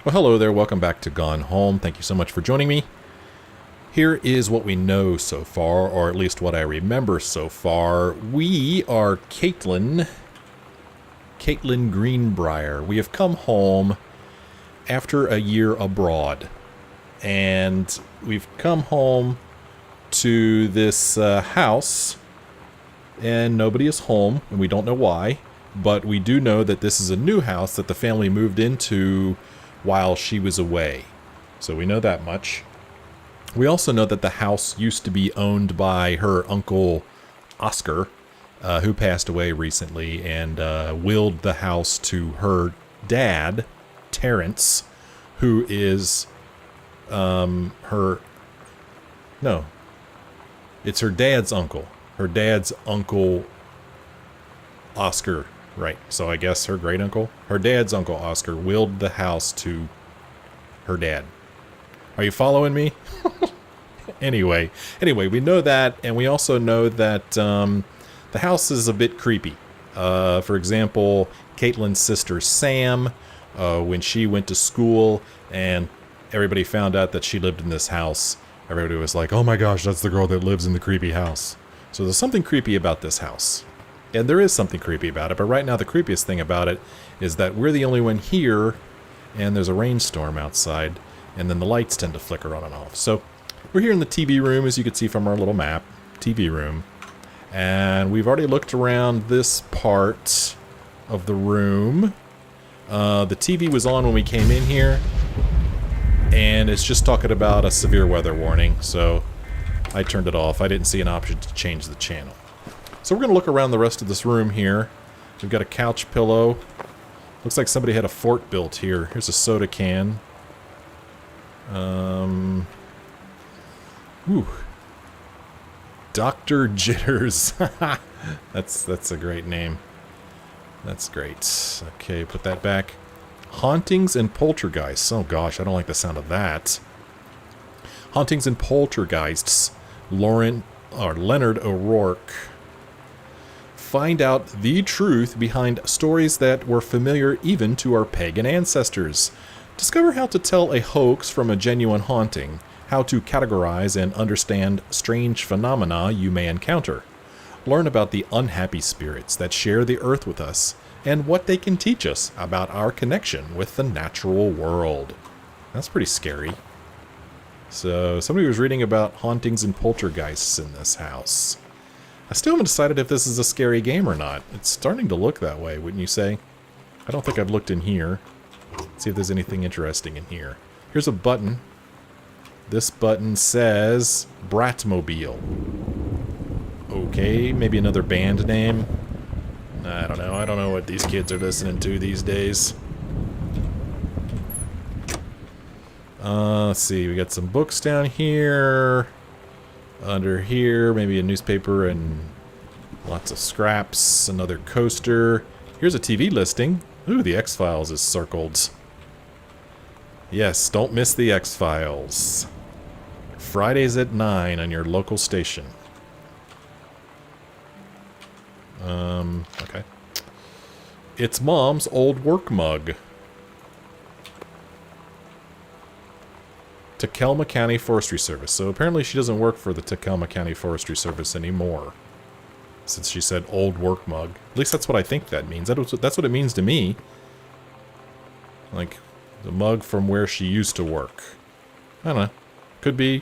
Well, hello there. Welcome back to Gone Home. Thank you so much for joining me. Here is what we know so far, or at least what I remember so far. We are Caitlin Greenbrier. We have come home after a year abroad. And we've come home to this house, and nobody is home, and we don't know why. But we do know that this is a new house that the family moved into while she was away. So we know that much. We also know that the house used to be owned by her uncle Oscar, who passed away recently, and willed the house to her dad, Terrence, who is it's her dad's uncle. Her dad's uncle Oscar. Right, so I guess her great uncle? Her dad's uncle Oscar willed the house to her dad. Are you following me? Anyway, we know that, and we also know that the house is a bit creepy. For example, Caitlin's sister Sam, when she went to school and everybody found out that she lived in this house, everybody was like, oh my gosh, that's the girl that lives in the creepy house. So there's something creepy about this house. And there is something creepy about it, but right now the creepiest thing about it is that we're the only one here, and there's a rainstorm outside, and then the lights tend to flicker on and off. So we're here in the TV room, as you can see from our little map, TV room, and we've already looked around this part of the room. The TV was on when we came in here, and it's just talking about a severe weather warning, so I turned it off. I didn't see an option to change the channel. So we're going to look around the rest of this room here. We've got a couch pillow. Looks like somebody had a fort built here. Here's a soda can. Dr. Jitters. That's a great name. That's great. Okay, put that back. Hauntings and Poltergeists. Oh gosh, I don't like the sound of that. Hauntings and Poltergeists. Leonard O'Rourke. Find out the truth behind stories that were familiar even to our pagan ancestors. Discover how to tell a hoax from a genuine haunting, how to categorize and understand strange phenomena you may encounter. Learn about the unhappy spirits that share the earth with us, and what they can teach us about our connection with the natural world. That's pretty scary. So, somebody was reading about hauntings and poltergeists in this house. I still haven't decided if this is a scary game or not. It's starting to look that way, wouldn't you say? I don't think I've looked in here. Let's see if there's anything interesting in here. Here's a button. This button says Bratmobile. Okay, maybe another band name. I don't know. I don't know what these kids are listening to these days. Let's see. We got some books down here. Under here, maybe a newspaper and lots of scraps. Another coaster. Here's a TV listing. Ooh, the X-Files is circled. Yes, don't miss the X-Files. Fridays at 9 on your local station. Okay. It's Mom's old work mug. Tacoma County Forestry Service. So apparently she doesn't work for the Tacoma County Forestry Service anymore. Since she said old work mug. At least that's what I think that means. That's what it means to me. Like, the mug from where she used to work. I don't know. Could be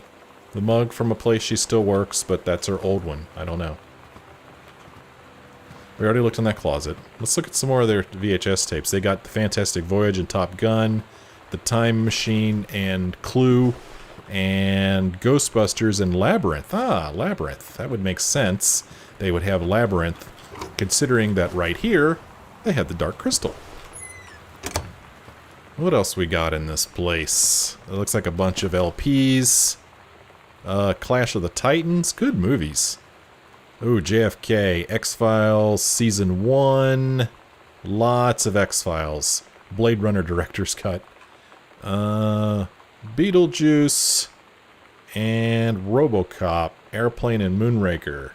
the mug from a place she still works, but that's her old one. I don't know. We already looked in that closet. Let's look at some more of their VHS tapes. They got The Fantastic Voyage and Top Gun, The Time Machine and Clue, and Ghostbusters and Labyrinth. Ah, Labyrinth. That would make sense. They would have Labyrinth, considering that right here, they had the Dark Crystal. What else we got in this place? It looks like a bunch of LPs. Clash of the Titans. Good movies. Ooh, JFK. X-Files Season 1. Lots of X-Files. Blade Runner Director's Cut. Beetlejuice. And RoboCop. Airplane and Moonraker.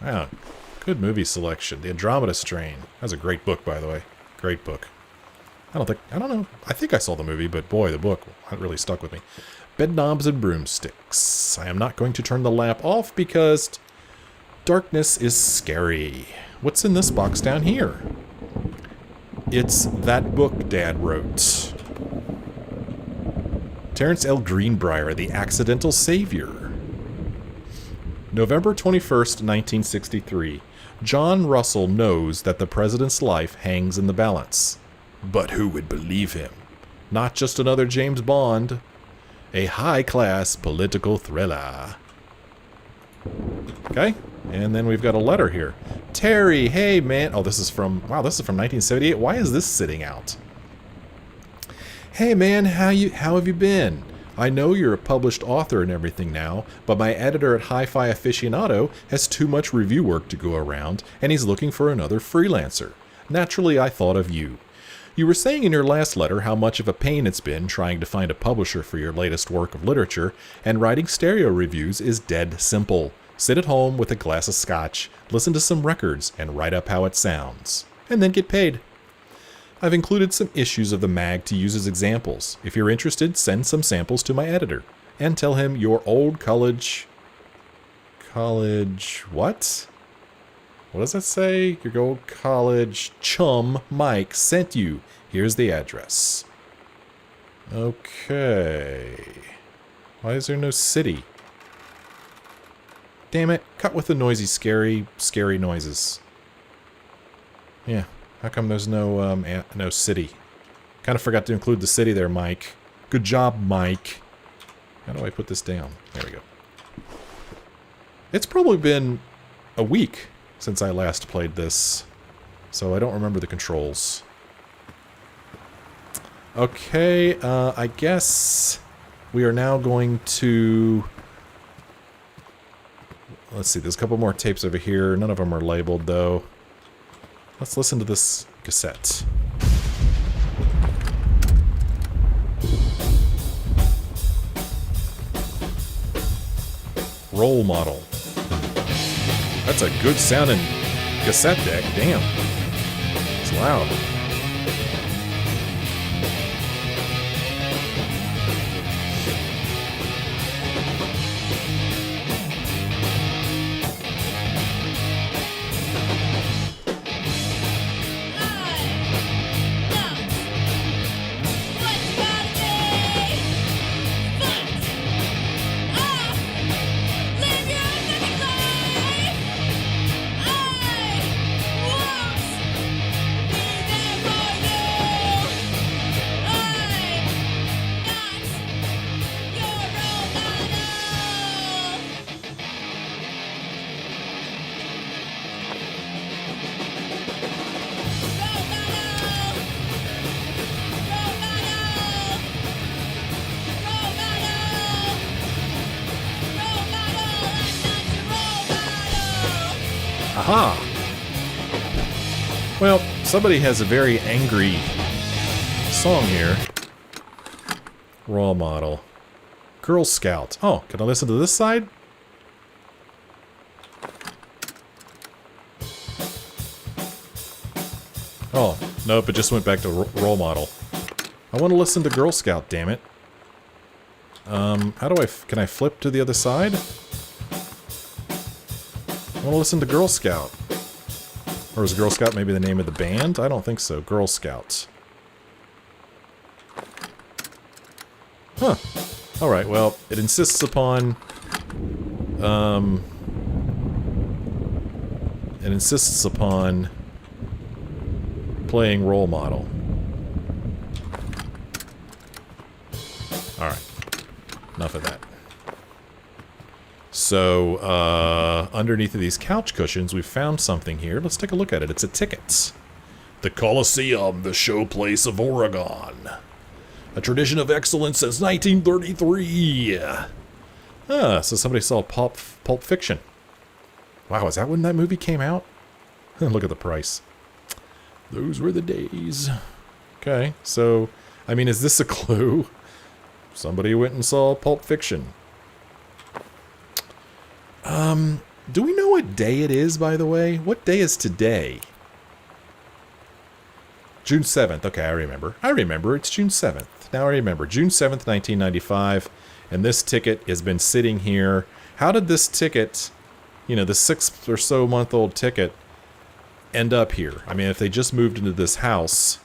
Wow. Good movie selection. The Andromeda Strain. That's a great book, by the way. Great book. I don't know. I think I saw the movie, but boy, the book really stuck with me. Bed knobs and broomsticks. I am not going to turn the lamp off because darkness is scary. What's in this box down here? It's that book Dad wrote. Terrence L. Greenbrier, The Accidental Savior. November 21st, 1963. John Russell knows that the president's life hangs in the balance. But who would believe him? Not just another James Bond. A high-class political thriller. Okay, and then we've got a letter here. Terry, hey man. Oh, this is from 1978. Why is this sitting out? Hey man, how have you been? I know you're a published author and everything now, but my editor at Hi-Fi Aficionado has too much review work to go around, and he's looking for another freelancer. Naturally, I thought of you. You were saying in your last letter how much of a pain it's been trying to find a publisher for your latest work of literature, and writing stereo reviews is dead simple. Sit at home with a glass of scotch, listen to some records, and write up how it sounds. And then get paid. I've included some issues of the mag to use as examples. If you're interested, send some samples to my editor. And tell him your old college what? What does that say? Your old college chum, Mike, sent you. Here's the address. Okay. Why is there no city? Damn it. Cut with the noisy, scary noises. Yeah. How come there's no city? Kind of forgot to include the city there, Mike. Good job, Mike. How do I put this down? There we go. It's probably been a week since I last played this, so I don't remember the controls. Okay, I guess we are now going to... Let's see, there's a couple more tapes over here. None of them are labeled, though. Let's listen to this cassette. Role model. That's a good sounding cassette deck. Damn. It's loud. Aha! Well, somebody has a very angry song here. Role model. Girlscout. Oh, can I listen to this side? Oh, nope, it just went back to role model. I want to listen to Girlscout, damn it. How do can I flip to the other side? I want to listen to Girlscout. Or is Girlscout maybe the name of the band? I don't think so. Girlscout. Huh. Alright, well, it insists upon... It insists upon playing role model. Alright. Enough of that. So, underneath of these couch cushions, we've found something here. Let's take a look at it. It's a ticket. The Coliseum, the showplace of Oregon. A tradition of excellence since 1933. Ah, so somebody saw Pulp Fiction. Wow, is that when that movie came out? Look at the price. Those were the days. Okay, so, I mean, is this a clue? Somebody went and saw Pulp Fiction. Do we know what day it is, by the way? What day is today? June 7th. Okay, I remember. It's June 7th. Now I remember. June 7th, 1995. And this ticket has been sitting here. How did this ticket, you know, the 6 or so month old ticket, end up here? I mean, if they just moved into this house,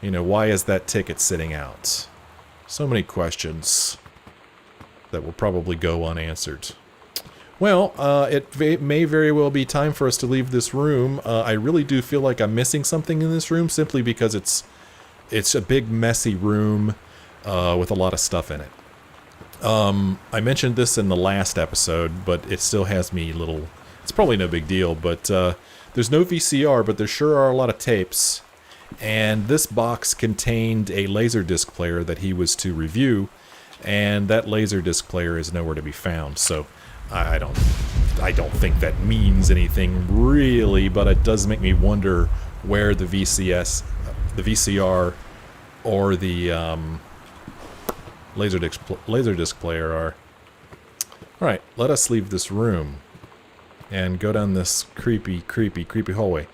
you know, why is that ticket sitting out? So many questions that will probably go unanswered. Well, it may very well be time for us to leave this room. I really do feel like I'm missing something in this room simply because it's a big messy room with a lot of stuff in it. I mentioned this in the last episode, but it still has me little... It's probably no big deal, but there's no VCR, but there sure are a lot of tapes. And this box contained a Laserdisc player that he was to review, and that Laserdisc player is nowhere to be found. So I don't think that means anything really, but it does make me wonder where the VCR, or the Laserdisc player are. All right, let us leave this room and go down this creepy hallway.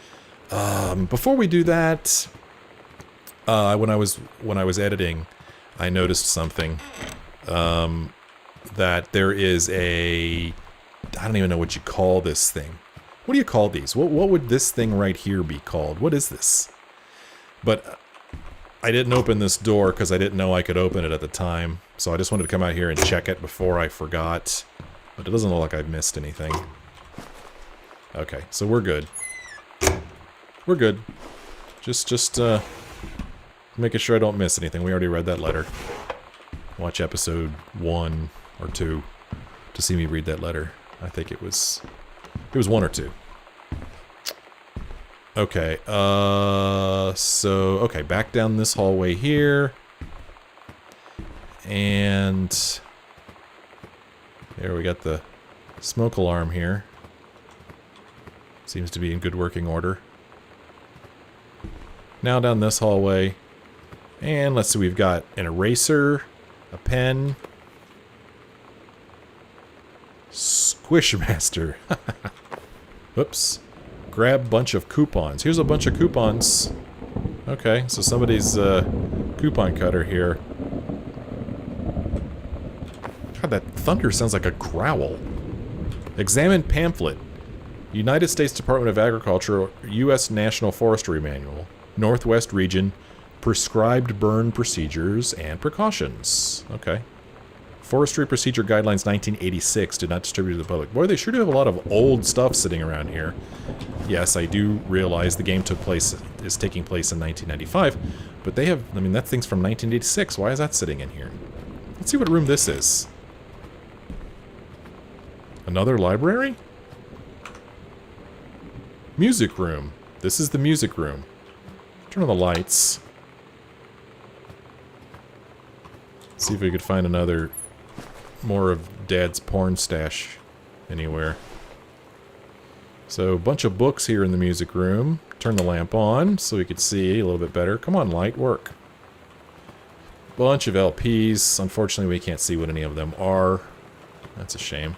Before we do that, when I was editing, I noticed something. That there is I don't even know what you call this thing. What do you call these? What would this thing right here be called? What is this? But I didn't open this door because I didn't know I could open it at the time. So I just wanted to come out here and check it before I forgot. But it doesn't look like I've missed anything. Okay, so we're good. We're good. Just making sure I don't miss anything. We already read that letter. Watch episode 1 or 2 to see me read that letter. I think it was 1 or 2. Okay, okay, back down this hallway here. And there we got the smoke alarm here. Seems to be in good working order. Now down this hallway. And let's see, we've got an eraser, a pen, Squishmaster. Whoops. Grab bunch of coupons. Here's a bunch of coupons. Okay, so somebody's coupon cutter here. God, that thunder sounds like a growl. Examine pamphlet. United States Department of Agriculture, U.S. National Forestry Manual, Northwest Region, prescribed burn procedures and precautions. Okay. Forestry Procedure Guidelines 1986 did not distribute to the public. Boy, they sure do have a lot of old stuff sitting around here. Yes, I do realize the game is taking place in 1995, but they have, I mean, that thing's from 1986. Why is that sitting in here? Let's see what room this is. Another library? Music room. This is the music room. Turn on the lights. See if we could find more of Dad's porn stash anywhere. So, a bunch of books here in the music room. Turn the lamp on so we could see a little bit better. Come on, light, work. Bunch of LPs. Unfortunately, we can't see what any of them are. That's a shame.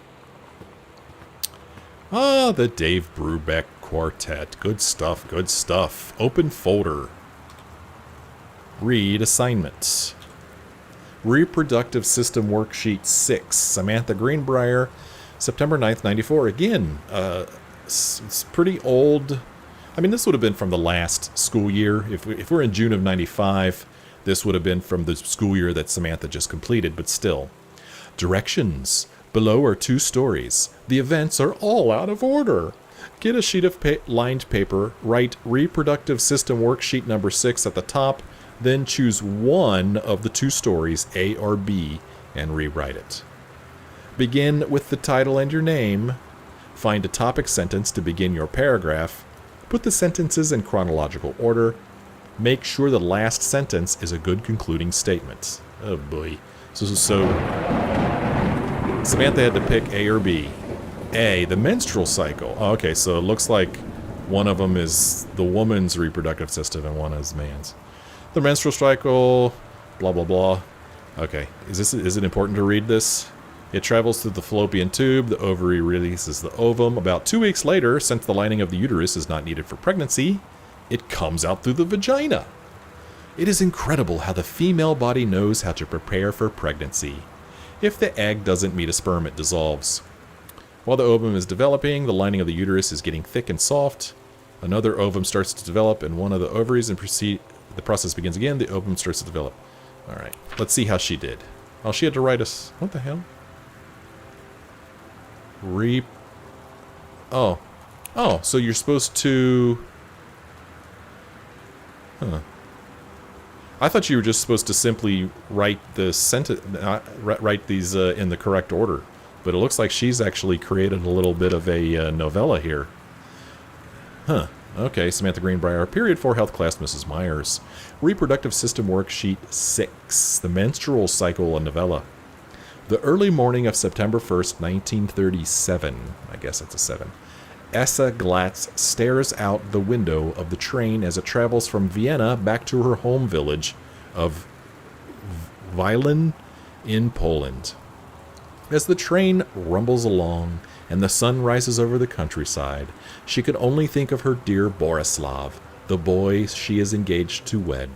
Ah, the Dave Brubeck Quartet. Good stuff, good stuff. Open folder. Read assignment. Reproductive System Worksheet 6. Samantha Greenbrier, September 9th, 94. Again, it's pretty old. I mean, this would have been from the last school year. If we're in June of 95, this would have been from the school year that Samantha just completed, but still. Directions. Below are 2 stories. The events are all out of order. Get a sheet of lined paper, write Reproductive System Worksheet number 6 at the top, then choose one of the 2 stories, A or B, and rewrite it. Begin with the title and your name. Find a topic sentence to begin your paragraph. Put the sentences in chronological order. Make sure the last sentence is a good concluding statement. Oh boy. So Samantha had to pick A or B. A, the menstrual cycle. Oh, okay, so it looks like one of them is the woman's reproductive system and one is man's. The menstrual cycle, blah, blah, blah. Okay, is it important to read this? It travels through the fallopian tube. The ovary releases the ovum. About 2 weeks later, since the lining of the uterus is not needed for pregnancy, it comes out through the vagina. It is incredible how the female body knows how to prepare for pregnancy. If the egg doesn't meet a sperm, it dissolves. While the ovum is developing, the lining of the uterus is getting thick and soft. Another ovum starts to develop in one of the ovaries, and the process begins again. The ovum starts to develop. All right, let's see how she did. Oh, she had to write us. What the hell? Oh, so you're supposed to. Huh. I thought you were just supposed to simply write the sentence, write these in the correct order. But it looks like she's actually created a little bit of a novella here. Huh. Okay, Samantha Greenbrier. Period 4 health class, Mrs. Myers. Reproductive System worksheet 6. The menstrual cycle, a novella. The early morning of September 1st, 1937. I guess that's a 7. Essa Glatz stares out the window of the train as it travels from Vienna back to her home village of Wilen in Poland. As the train rumbles along and the sun rises over the countryside, she could only think of her dear Borislav, the boy she is engaged to wed.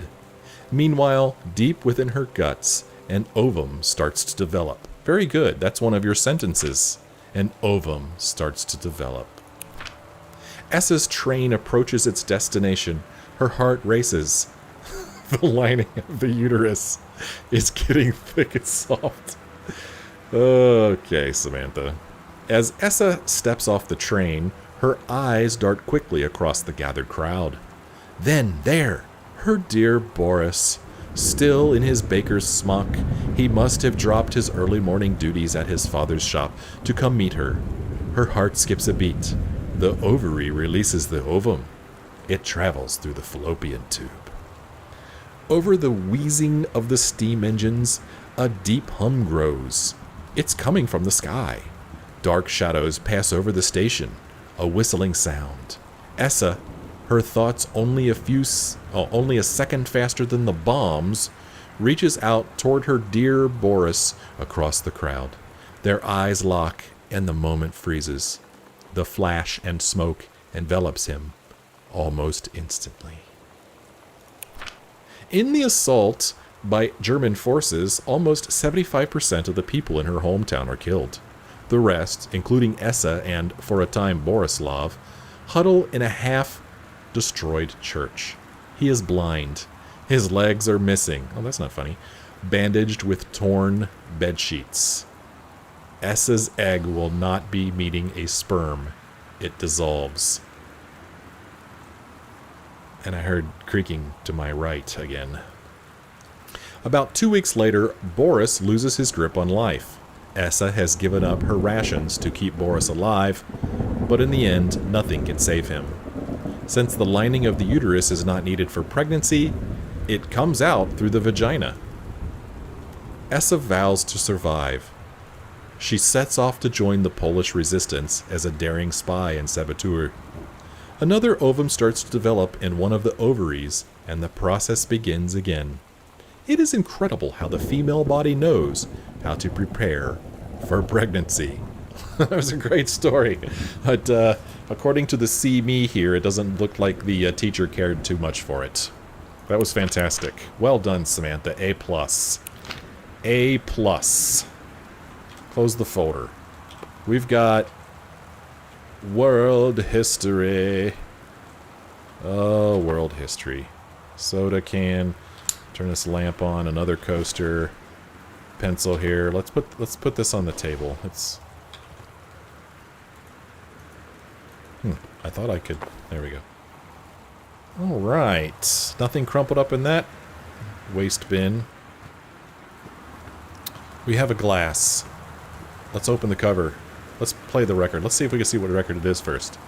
Meanwhile, deep within her guts, an ovum starts to develop. Very good, that's one of your sentences. An ovum starts to develop. Essa's train approaches its destination. Her heart races. The lining of the uterus is getting thick and soft. Okay, Samantha. As Essa steps off the train, her eyes dart quickly across the gathered crowd. Then, there, her dear Boris. Still in his baker's smock, he must have dropped his early morning duties at his father's shop to come meet her. Her heart skips a beat. The ovary releases the ovum. It travels through the fallopian tube. Over the wheezing of the steam engines, a deep hum grows. It's coming from the sky. Dark shadows pass over the station, a whistling sound. Essa, her thoughts only a second faster than the bombs, reaches out toward her dear Boris across the crowd. Their eyes lock, and the moment freezes. The flash and smoke envelops him almost instantly. In the assault by German forces, almost 75% of the people in her hometown are killed. The rest, including Essa and, for a time, Borislav, huddle in a half-destroyed church. He is blind. His legs are missing. Oh, that's not funny. Bandaged with torn bedsheets. Essa's egg will not be meeting a sperm. It dissolves. And I heard creaking to my right again. About 2 weeks later, Boris loses his grip on life. Essa has given up her rations to keep Boris alive, but in the end, nothing can save him. Since the lining of the uterus is not needed for pregnancy, it comes out through the vagina. Essa vows to survive. She sets off to join the Polish resistance as a daring spy and saboteur. Another ovum starts to develop in one of the ovaries, and the process begins again. It is incredible how the female body knows how to prepare for pregnancy. That was a great story. But according to the See Me here, it doesn't look like the teacher cared too much for it. That was fantastic. Well done, Samantha. A+. A+. Close the folder. We've got world history. Oh, world history. Soda can. Turn this lamp on. Another coaster. Pencil here. Let's put this on the table. I thought I could. There we go. All right. Nothing crumpled up in that waste bin. We have a glass. Let's open the cover. Let's play the record. Let's see if we can see what record it is first.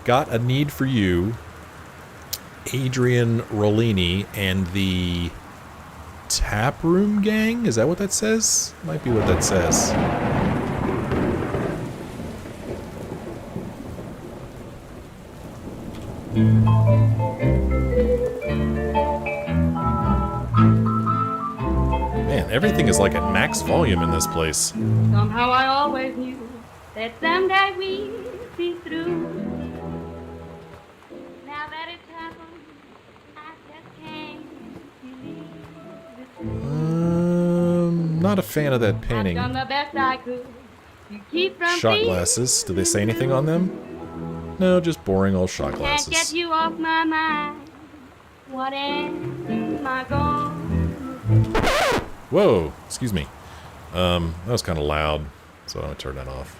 Got a Need for You, Adrian Rollini, and the Taproom Gang? Is that what that says? Might be what that says. Man, everything is like at max volume in this place. Somehow I always knew that someday we'd be through. Now that it's happened, I just can't not a fan of that I've painting. done the best I could to keep from Shot feeling glasses. Do they say anything on them? No, just boring old shot Can't get glasses. you off my mind. What am I gonna Whoa, excuse me. That was kind of loud, so I'm gonna turn that off.